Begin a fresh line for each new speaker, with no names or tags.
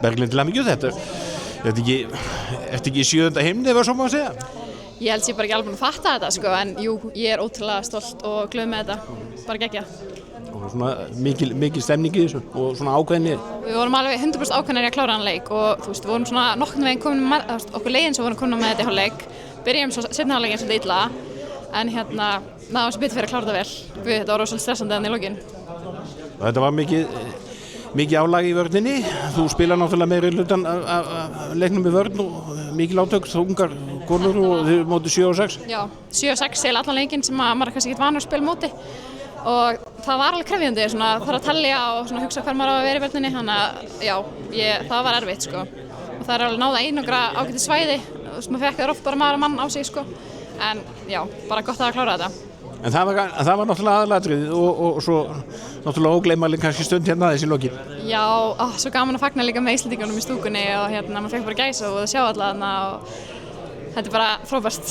Berglind til hamingju, þetta ertu ekki í 7. heimni ef svo má segja?
Ég held ég bara ekki alveg búin að fatta þetta sko, en jú, ég er ótrúlega stolt og glöð með þetta, bara geggjað.
Og svona mikil stemning í þessu og svona ákveðni.
Við vorum alveg 100% ákveðnir í að klára hann leik og þú veist, við vorum svona nokkurn veginn komin með okkur leiðin sem vorum komin með þetta í hálfleik. Byrjum svo seinni hálfleikinn svolítið illa, en náðum sem betur fyrir að klára þetta vel. Þetta var rosalega stressandi þannig í lokin.
Og þetta var mikið álag í vörninni. Þú spilar náttúrulega meiri hlutan af leiknum í vörn og mikil átök, þungar konur og þið mótið 7 og 6.
Já, 7 og 6 er allan leikinn sem maður kannski ekki vanur að spila móti. Og það var alveg krefjandi, þarf að telja og hugsa hver maður á að vera í vörninni, þannig að já, það var erfitt sko. Og það er alveg náða einangra ágætis svæði, maður fekk oft bara maður og mann á sig sko. En já, bara gott að klára þetta.
En það var náttúrulega aðalatriðið og svo náttúrulega ógleymanleg kannski stund hérna aðeins í lokin.
Já, svo gaman að fagna líka með Íslendingunum í stúkunni og maður fekk bara gæsa og sjá alla þarna og þetta er bara frábært.